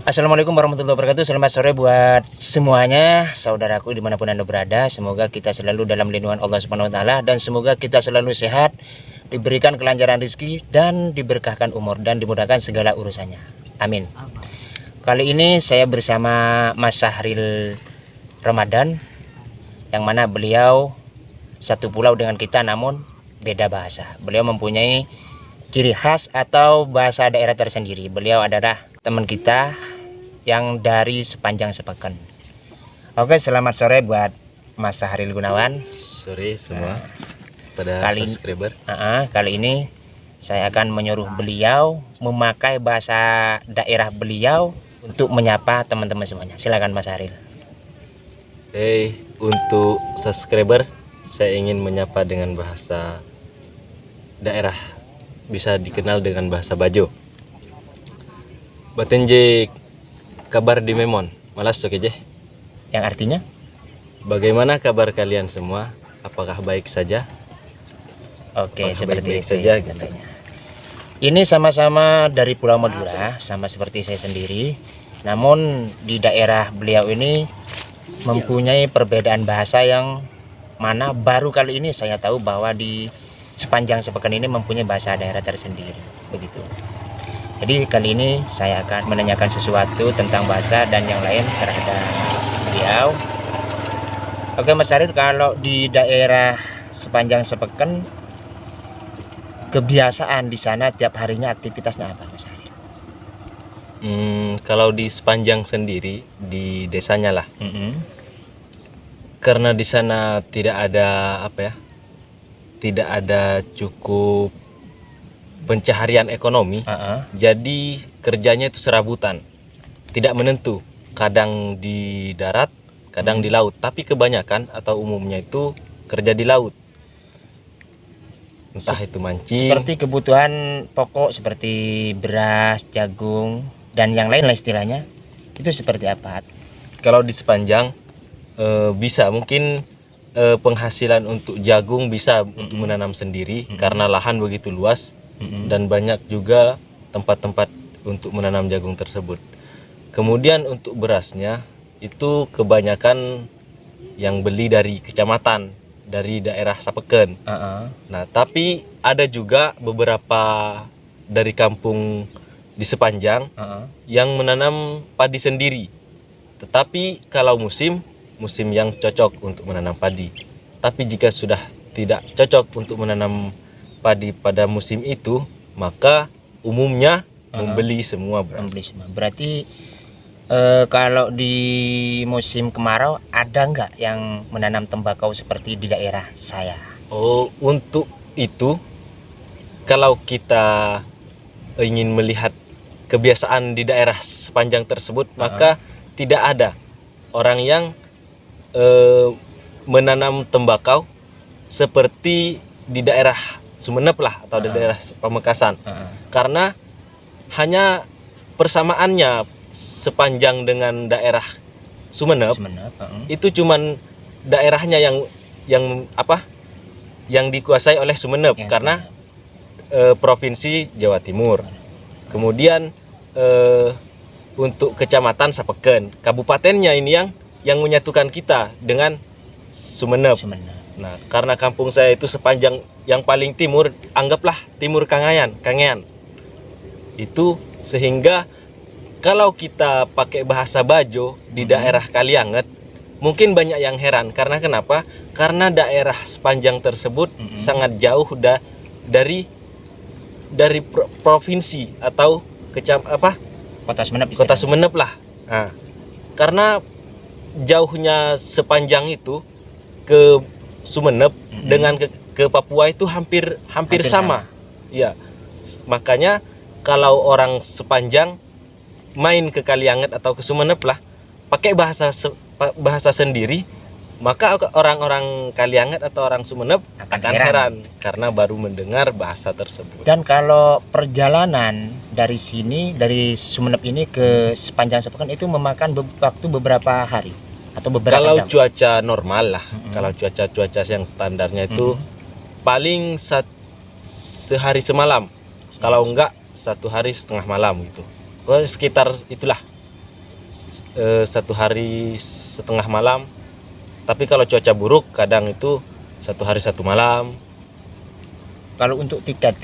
Assalamualaikum warahmatullahi wabarakatuh. Selamat sore buat semuanya, saudaraku dimanapun Anda berada. Semoga kita selalu dalam lindungan Allah Subhanahu Wa Taala dan semoga kita selalu sehat, diberikan kelancaran rezeki dan diberkahkan umur dan dimudahkan segala urusannya. Amin. Kali ini saya bersama Mas Sahril Ramadan, yang mana beliau satu pulau dengan kita namun beda bahasa. Beliau mempunyai ciri khas atau bahasa daerah tersendiri. Beliau adalah teman kita yang dari sepanjang sepekan. Oke, selamat sore buat Mas Sahril Gunawan. Sore semua pada subscriber. Kali ini saya akan menyuruh beliau memakai bahasa daerah beliau untuk menyapa teman-teman semuanya. Silakan Mas Sahril. Untuk subscriber, saya ingin menyapa dengan bahasa daerah, bisa dikenal dengan bahasa Bajo. Batenjek kabar di Memon, malas oke je. Yang artinya? Bagaimana kabar kalian semua? Apakah baik saja? Oke, seperti baik itu saja ya, gitu. Ini sama-sama dari Pulau Madura, sama seperti saya sendiri. Namun di daerah beliau ini mempunyai perbedaan bahasa yang mana baru kali ini saya tahu bahwa di sepanjang sepekan ini mempunyai bahasa daerah tersendiri, begitu. Jadi kali ini saya akan menanyakan sesuatu tentang bahasa dan yang lain terhadap beliau. Oke Mas Sahril, kalau di daerah sepanjang sepekan kebiasaan di sana tiap harinya aktivitasnya apa Mas Sahril? Kalau di sepanjang sendiri di desanya lah, karena di sana tidak ada tidak ada cukup pencaharian ekonomi, jadi kerjanya itu serabutan, tidak menentu, kadang di darat, kadang di laut, tapi kebanyakan atau umumnya itu kerja di laut, entah itu mancing. Seperti kebutuhan pokok seperti beras, jagung, dan yang lain lah istilahnya, itu seperti apa? Kalau di sepanjang bisa mungkin penghasilan untuk jagung bisa untuk menanam sendiri karena lahan begitu luas. Dan banyak juga tempat-tempat untuk menanam jagung tersebut. Kemudian untuk berasnya itu kebanyakan yang beli dari kecamatan, dari daerah Sapeken. Nah, tapi ada juga beberapa dari kampung di sepanjang yang menanam padi sendiri. Tetapi kalau musim yang cocok untuk menanam padi. Tapi jika sudah tidak cocok untuk menanam padi pada musim itu, maka umumnya membeli semua beras. Berarti kalau di musim kemarau ada nggak yang menanam tembakau seperti di daerah saya? Oh, untuk itu kalau kita ingin melihat kebiasaan di daerah sepanjang tersebut, maka tidak ada orang yang menanam tembakau seperti di daerah Sumeneb lah atau di daerah Pamekasan, karena hanya persamaannya sepanjang dengan daerah Sumeneb, itu cuman daerahnya yang dikuasai oleh Sumeneb karena provinsi Jawa Timur. Kemudian untuk kecamatan Sapeken, kabupatennya ini yang menyatukan kita dengan Sumeneb. Nah, karena kampung saya itu sepanjang yang paling timur, anggaplah timur Kangean. Itu sehingga kalau kita pakai bahasa Bajo di daerah Kalianget, mungkin banyak yang heran. Karena kenapa? Karena daerah sepanjang tersebut sangat jauh dari provinsi atau kota Sumeneb lah. Nah, karena jauhnya sepanjang itu ke Sumeneb dengan ke Papua itu hampir sama. Ya. Makanya kalau orang sepanjang main ke Kalianget atau ke Sumeneb lah pakai bahasa sendiri, maka orang-orang Kalianget atau orang Sumeneb akan heran karena baru mendengar bahasa tersebut. Dan kalau perjalanan dari sini, dari Sumeneb ini ke sepanjang sepekan itu memakan waktu beberapa hari atau beberapa kalau jam? Cuaca normal lah, kalau cuaca yang standarnya itu paling sehari semalam, kalau enggak 1 hari setengah malam gitu. Sekitar itulah 1 hari setengah malam. Tapi kalau cuaca buruk kadang itu 1 hari 1 malam. Kalau untuk tiket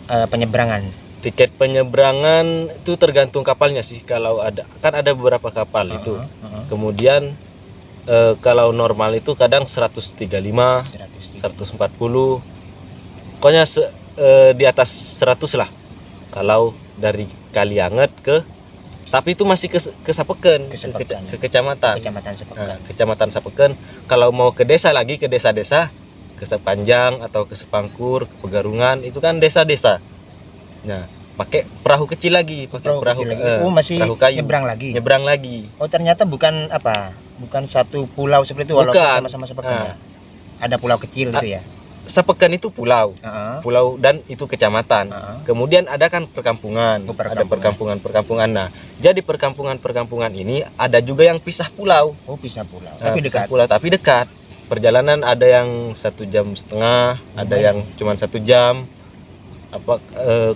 penyeberangan, Tiket penyeberangan itu tergantung kapalnya sih. Kalau kan ada beberapa kapal itu. Kemudian kalau normal itu kadang 135, 140. Pokoknya di atas 100 lah. Kalau dari Kalianget tapi itu masih ke Sapeken, ke kecamatan. Kecamatan Sapeken. Nah, kecamatan Sapeken. Kalau mau ke desa lagi, ke desa-desa, ke Sepanjang atau ke Sepangkur, ke Pegarungan, itu kan desa-desa. Nah, pakai perahu kecil lagi, pakai perahu kecil lagi. Masih perahu kayu. Nyebrang lagi. Oh, ternyata bukan satu pulau seperti itu, walaupun sama-sama Sapeken ya. Ada pulau kecil gitu ya. Sapeken itu pulau, pulau dan itu kecamatan. Kemudian ada kan perkampungan, ada perkampungan. Nah, jadi perkampungan ini ada juga yang pisah pulau. Oh, pisah pulau. Tapi dekat. Tapi dekat. Perjalanan ada yang 1,5 jam, ada yang cuma 1 jam.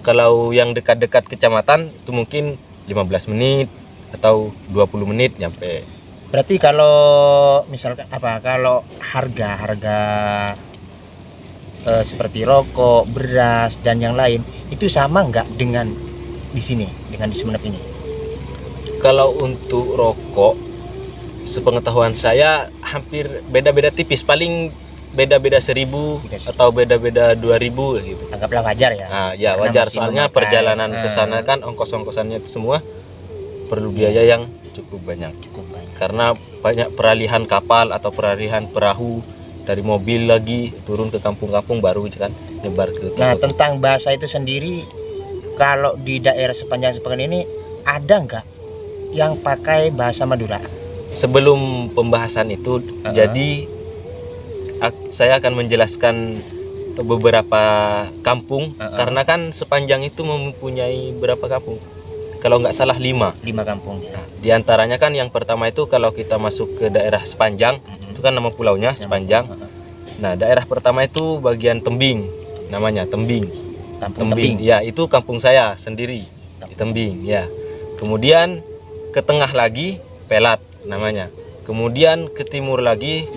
Kalau yang dekat-dekat kecamatan itu mungkin 15 menit atau 20 menit nyampe. Berarti kalau misalkan kalau harga seperti rokok, beras dan yang lain itu sama nggak dengan di sini, dengan di Sumeneb ini? Kalau untuk rokok, sepengetahuan saya hampir beda-beda tipis, paling beda-beda 1.000 atau beda-beda 2.000 gitu. Anggaplah wajar ya. Nah, ya wajar, soalnya perjalanan ke sana kan ongkos-ongkosannya itu semua perlu biaya yang cukup banyak. Karena banyak peralihan kapal atau peralihan perahu, dari mobil lagi turun ke kampung-kampung baru kan nyebar ke. Nah, tentang bahasa itu sendiri, kalau di daerah sepanjang Sapeken ini ada nggak yang pakai bahasa Madura? Sebelum pembahasan itu, jadi saya akan menjelaskan beberapa kampung, karena kan sepanjang itu mempunyai berapa kampung? Kalau nggak salah 5 kampung. Nah, di antaranya kan yang pertama itu kalau kita masuk ke daerah Sepanjang, itu kan nama pulaunya Sepanjang. Nah, daerah pertama itu bagian Tembing, namanya Tembing. Tembing. Ya, itu kampung saya sendiri di Tembing ya. Kemudian ke tengah lagi Pelat namanya. Kemudian ke timur lagi,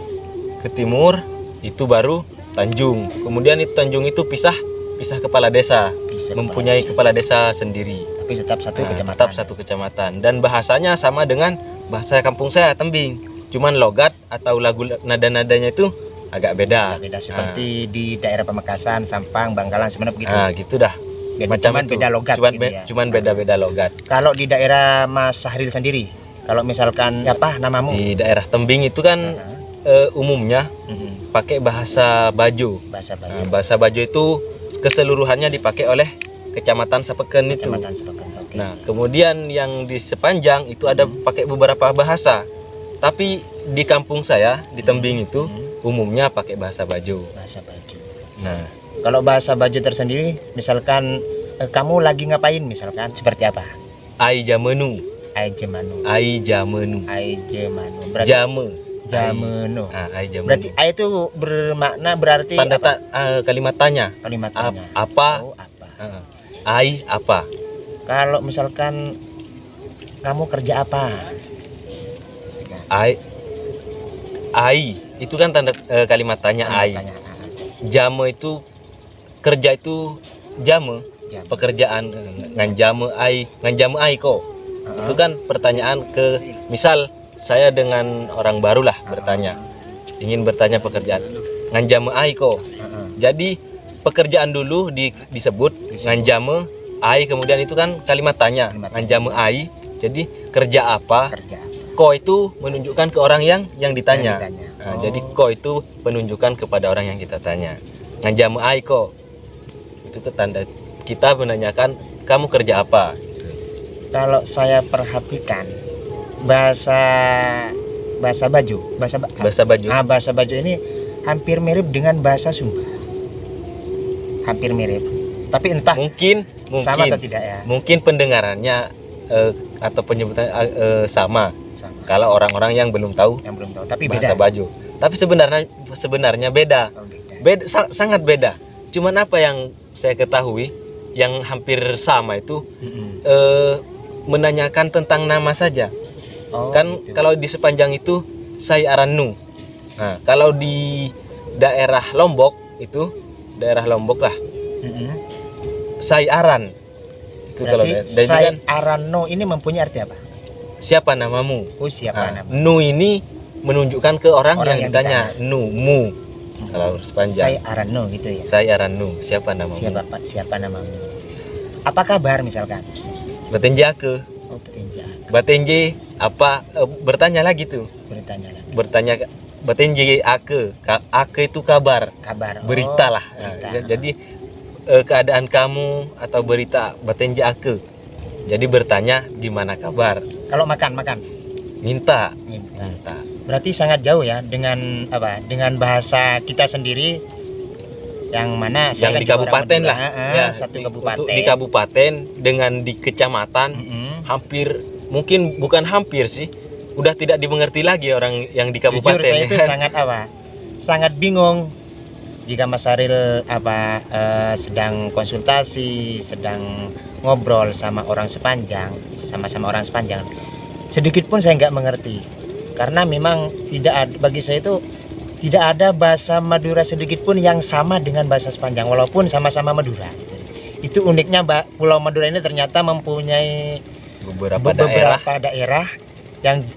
ke timur itu baru Tanjung. Kemudian itu Tanjung itu pisah kepala desa, mempunyai kepala desa sendiri. Tapi tetap satu kecamatan. Dan bahasanya sama dengan bahasa kampung saya Tembing. Cuman logat atau lagu nada-nadanya itu agak beda. Seperti di daerah Pamekasan, Sampang, Bangkalan, Sumeneb gitu. Nah, gitu dah. Macam beda logat. Cuman beda-beda logat. Kalau di daerah Mas Sahril sendiri, kalau misalkan apa namamu? Di daerah Tembing itu kan umumnya pakai bahasa Bajo. Bahasa Bajo itu keseluruhannya dipakai oleh Kecamatan Sapeken itu. Nah, kemudian yang di Sepanjang itu ada pakai beberapa bahasa. Tapi di kampung saya di Tembing itu umumnya pakai bahasa Bajo. Nah, kalau bahasa Bajo tersendiri, misalkan kamu lagi ngapain, misalkan seperti apa? Ai jamenu. Berarti jamenu. Ai jamenu. Berarti ai itu bermakna berarti tanda kalimat tanya. Apa? Oh, apa? Ai apa? Kalau misalkan kamu kerja apa? Ai itu kan tanda kalimat tanya ai. Jame itu kerja itu jame. Pekerjaan nganjame ai kok. Itu kan pertanyaan misal saya dengan orang baru lah bertanya. Ingin bertanya pekerjaan. Nganjame ai kok. Jadi pekerjaan dulu disebut nganjame ai, kemudian itu kan kalimat tanya. Nganjame ai. Jadi kerja apa? Ko itu menunjukkan ke orang yang ditanya. Nah, jadi ko itu menunjukkan kepada orang yang kita tanya. Nganjame ai ko. Itu tanda kita menanyakan kamu kerja apa. Kalau saya perhatikan bahasa Bajo. Bahasa Bajo ini hampir mirip dengan bahasa Sumba. Hampir mirip. Tapi entah mungkin sama atau tidak ya. Mungkin pendengarannya atau penyebutan sama. Kalau orang-orang yang belum tahu tapi bahasa beda. Bajo. Tapi sebenarnya beda. Beda, sangat beda. Cuman apa yang saya ketahui yang hampir sama itu menanyakan tentang nama saja. Oh, Kan gitu. kalau di sepanjang itu Sai Aranu. Nah, kalau di daerah Lombok itu daerah Lombok lah Mm-mm. Sai Aran. Itu kalau Berarti dan itu kan Sai Arano ini mempunyai arti apa? siapa namamu? Oh, siapa Nah, nama? Nu ini menunjukkan ke orang, Orang yang yang ditanya. Nu, mu. Kalau Sai sepanjang Arano gitu ya. Sai Aranu, siapa namamu? Siapa Pak? Siapa namamu? Apa kabar misalkan? Batenje ake. Oh, petinja. Batenje apa? Bertanya lagi tuh. Bertanya lagi. Bertanya Batenje ake. Ake itu kabar, Kabar. Oh, berita lah. berita. Nah, jadi keadaan kamu atau berita Batenje ake. Jadi bertanya gimana kabar? Kalau makan Minta. minta. Berarti sangat jauh ya dengan apa? Dengan bahasa kita sendiri yang mana saya Yang kan di juga orang kabupaten Madura. lah. Ya, Satu untuk kabupaten. di kabupaten dengan di kecamatan Mm-mm. hampir, mungkin bukan hampir sih, udah tidak dimengerti lagi orang yang di Jujur kabupaten. saya itu kan? sangat apa? Sangat bingung jika Mas Aril sedang konsultasi, sedang ngobrol sama orang Sepanjang, sama-sama orang Sepanjang. Sedikit pun saya nggak mengerti. Karena memang tidak ada, bagi saya itu tidak ada bahasa Madura sedikit pun yang sama dengan bahasa Sepanjang walaupun sama-sama Madura. Itu uniknya Pulau Madura ini ternyata mempunyai beberapa daerah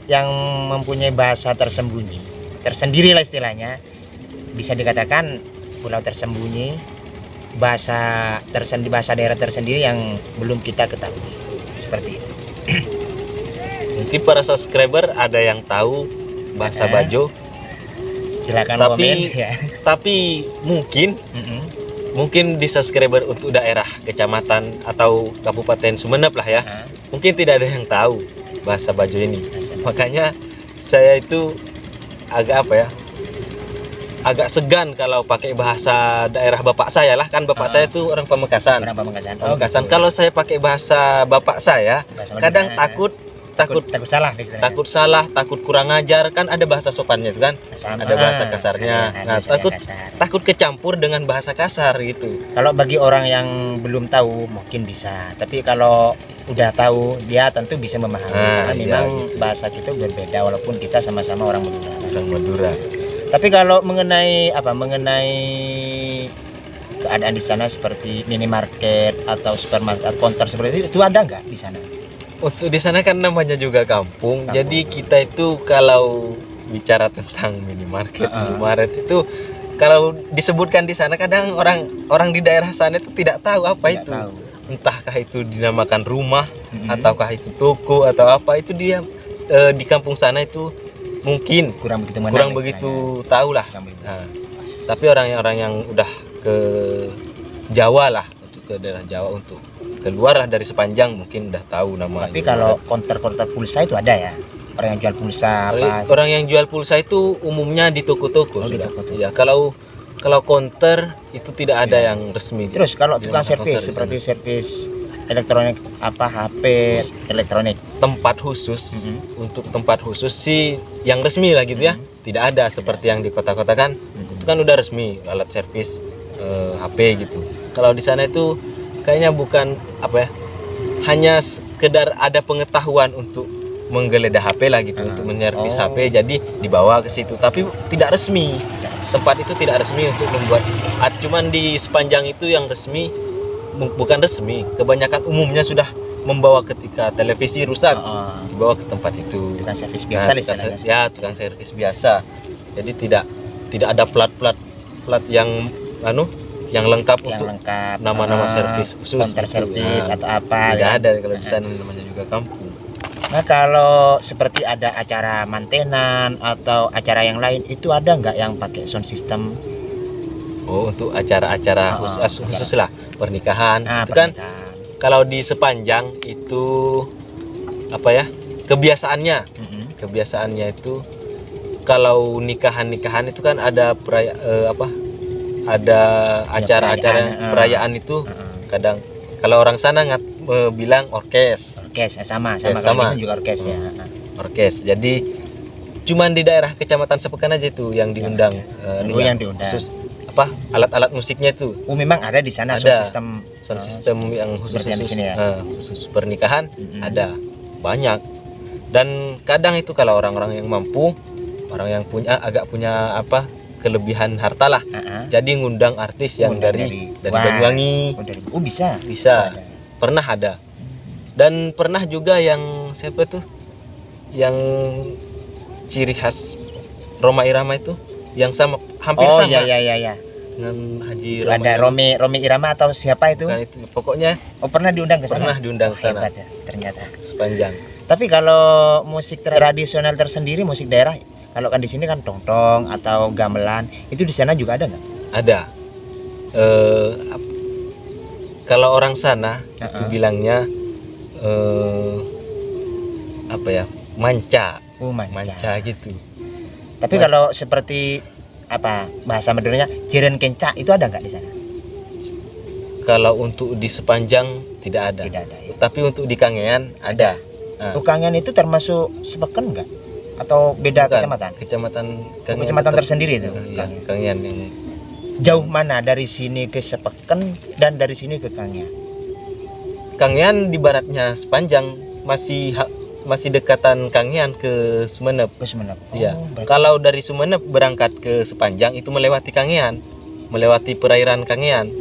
yang mempunyai bahasa tersembunyi, tersendiri lah istilahnya. Bisa dikatakan pulau tersembunyi, bahasa daerah tersendiri yang belum kita ketahui. Seperti itu. Mungkin para subscriber ada yang tahu bahasa Bajo, Silakan Tapi- komen ya. tapi Mm-mm. mungkin di subscriber untuk daerah kecamatan atau kabupaten Sumeneb lah ya, Nah, mungkin tidak ada yang tahu bahasa Bajo ini. bahasa Makanya saya itu agak apa ya, agak segan kalau pakai bahasa daerah bapak saya lah, kan bapak saya itu orang Pamekasan. orang Pamekasan. Pamekasan. Gitu. Kalau saya pakai bahasa bapak saya, Bahasa Madura. kadang takut takut salah istilahnya. takut salah, takut kurang ajar, kan ada bahasa sopannya itu kan, Sama. ada bahasa kasarnya. Ada Nah, bahasa takut kasar. takut kecampur dengan bahasa kasar gitu. Kalau bagi orang yang belum tahu mungkin bisa, tapi kalau udah tahu dia tentu bisa memahami karena iya, memang gitu. bahasa kita berbeda walaupun kita sama-sama orang Madura. Orang Madura. Tapi kalau mengenai keadaan di sana seperti minimarket atau supermarket, counter seperti itu ada nggak di sana? Untuk di sana kan namanya juga kampung, Kampung. jadi kita itu kalau bicara tentang minimarket, Indomaret itu kalau disebutkan di sana kadang orang di daerah sana itu tidak tahu apa Tidak itu. tahu. Entahkah itu dinamakan rumah Mm-mm. ataukah itu toko atau apa, itu dia di kampung sana itu mungkin kurang begitu menang kurang istilahnya. begitu tahu lah. Kurang begitu. Nah, tapi orang-orang yang udah ke Jawa lah, untuk ke daerah Jawa, untuk keluar lah dari Sepanjang, mungkin udah tahu nama Tapi Indomaret. kalau counter pulsa itu ada ya? Orang yang jual pulsa apa? Orang yang jual pulsa itu umumnya di toko-toko Oh, di sudah. toko-toko. Ya, kalau counter itu tidak ada yang resmi. Terus kalau tukang Dinamakan servis counter di seperti sana. servis elektronik HP elektronik. Tempat khusus, Mhm. untuk tempat khusus sih yang resmi lah gitu ya. Tidak ada seperti yang di kota-kota kan. Itu kan udah resmi alat servis HP gitu. Kalau di sana itu kayaknya bukan apa ya, hanya sekedar ada pengetahuan untuk menggeledah HP lah gitu, untuk menyervis Oh. HP, jadi dibawa ke situ, tapi tidak resmi. Tempat itu tidak resmi untuk membuat. Cuman di Sepanjang itu yang resmi, bukan resmi, kebanyakan umumnya sudah membawa ketika televisi rusak, dibawa ke tempat itu. Tukang servis Nah, biasa lah istilahnya. ya, tukang servis biasa. Jadi tidak ada plat yang lengkap Yang untuk lengkap nama-nama servis khusus counter gitu. servis Nah, atau apa tidak ya. ada kalau di sana, namanya juga kampung. Nah, kalau seperti ada acara mantenan atau acara yang lain itu ada nggak yang pakai sound system? Oh, untuk acara-acara khusus lah, pernikahan. Itu kan Pernikahan. kalau di Sepanjang itu apa ya? Kebiasaannya Mm-mm. itu kalau nikahan itu kan ada ada acara-acara perayaan itu. Kadang kalau orang sana bilang orkes. Orkes Sama. kalau di juga orkes ya. Orkes. Jadi cuman di daerah Kecamatan Sepekan aja itu yang diundang. Yang diundang. Khusus alat-alat musiknya itu. Oh, memang ada di sana Ada. sound system System yang khusus seperti yang di sini ya? khusus pernikahan Mm-mm. ada banyak. Dan kadang itu kalau orang-orang yang mampu, orang yang agak punya kelebihan harta lah, jadi ngundang artis yang dari Banyuwangi. Bisa Bisa. Pernah ada. Dan pernah juga yang siapa tuh? Yang ciri khas Rhoma Irama itu yang hampir sama. Iya. Dengan Haji Itu ada Romi Irama atau siapa itu? Bukan itu. Pokoknya pernah diundang ke sana. Pernah diundang ke sana. Hebat ya, ternyata. Sepanjang. Tapi kalau musik tradisional tersendiri, musik daerah, kalau kan di sini kan tongtong atau gamelan, itu di sana juga ada nggak? Ada. Kalau orang sana itu bilangnya manca. Manca gitu. Tapi kalau seperti bahasa Maduranya jiren kenca itu ada nggak di sana? Kalau untuk di Sepanjang tidak ada. Tidak ada ya. Tapi untuk di Kangean ada. Kangean itu termasuk Sepeken nggak? Atau beda kecamatan? Kecamatan tersendiri itu. Kangean yang jauh mana dari sini ke Sepeken dan dari sini ke Kangean? Kangean di baratnya Sepanjang, masih dekatan Kangean ke Sumeneb. Iya. Kalau dari Sumeneb berangkat ke Sepanjang itu melewati Kangean, melewati perairan Kangean.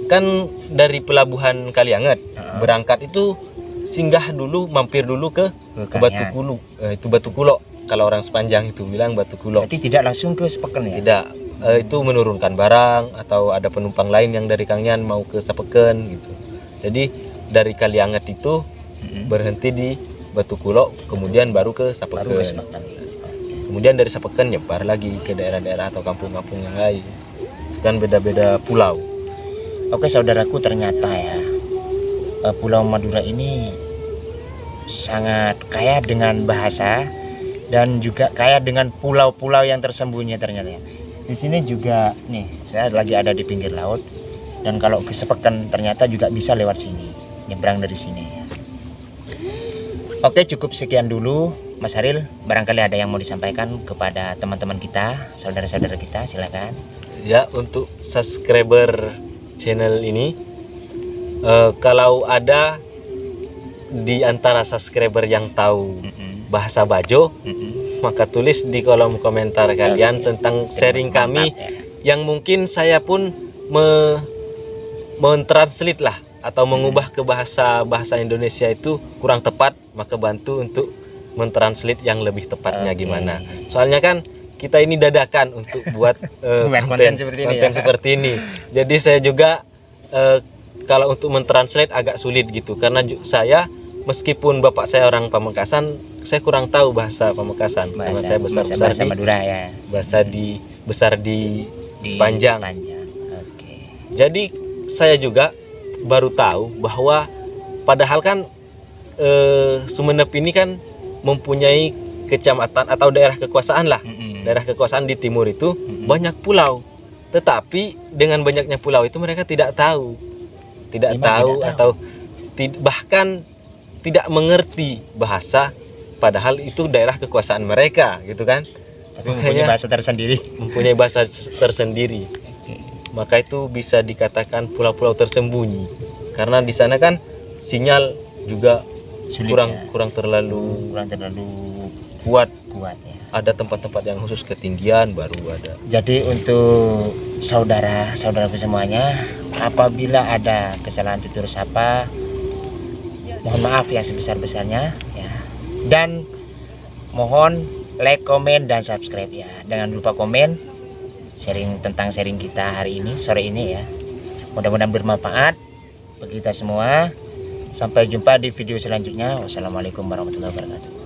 Kan dari pelabuhan Kalianget berangkat itu singgah dulu, mampir dulu ke Batu-Kulo. Itu Batu-Kulo. Kalau orang Sepanjang itu bilang Batu-Kulo. Berarti tidak langsung ke Sepeken ya? Tidak. Itu menurunkan barang atau ada penumpang lain yang dari Kangean mau ke Sepeken gitu. Jadi dari Kalianget itu berhenti di Batu-Kulo, kemudian baru ke Sepeken. Kemudian dari Sepeken nyebar lagi ke daerah-daerah atau kampung-kampung yang lain. Itu kan beda-beda pulau. Oke saudaraku, ternyata ya Pulau Madura ini sangat kaya dengan bahasa dan juga kaya dengan pulau-pulau yang tersembunyi ternyata ya. Di sini juga nih, saya lagi ada di pinggir laut dan kalau ke Sepeken ternyata juga bisa lewat sini, nyebrang dari sini ya. Oke, cukup sekian dulu Mas Haril, barangkali ada yang mau disampaikan kepada teman-teman kita, saudara-saudara kita, silakan. Ya, untuk subscriber channel ini, kalau ada di antara subscriber yang tahu bahasa Bajo, maka tulis di kolom komentar kalian tentang sharing kami yang mungkin saya pun mentranslate lah atau mengubah ke bahasa Indonesia itu kurang tepat, maka bantu untuk mentranslate yang lebih tepatnya gimana. Soalnya kan kita ini dadakan untuk buat konten seperti ini. Jadi saya juga kalau untuk mentranslate agak sulit gitu, karena saya meskipun bapak saya orang Pamekasan, saya kurang tahu bahasa Pamekasan karena saya besar di Madura ya. besar di Sepanjang. Jadi saya juga baru tahu bahwa padahal kan Sumeneb ini kan mempunyai kecamatan atau daerah kekuasaan lah. Daerah kekuasaan di timur itu banyak pulau. Tetapi dengan banyaknya pulau itu mereka tidak tahu atau bahkan tidak mengerti bahasa, padahal itu daerah kekuasaan mereka gitu kan. Mempunyai bahasa tersendiri. Maka itu bisa dikatakan pulau-pulau tersembunyi, karena di sana kan sinyal juga kurang terlalu kuat ya. Ada tempat-tempat yang khusus ketinggian baru ada. Jadi untuk saudara-saudaraku semuanya, apabila ada kesalahan tutur sapa, mohon maaf yang sebesar-besarnya ya. Dan mohon like, komen, dan subscribe ya. Jangan lupa komen, sharing kita hari ini, sore ini ya. Mudah-mudahan bermanfaat bagi kita semua. Sampai jumpa di video selanjutnya. Wassalamualaikum warahmatullahi wabarakatuh.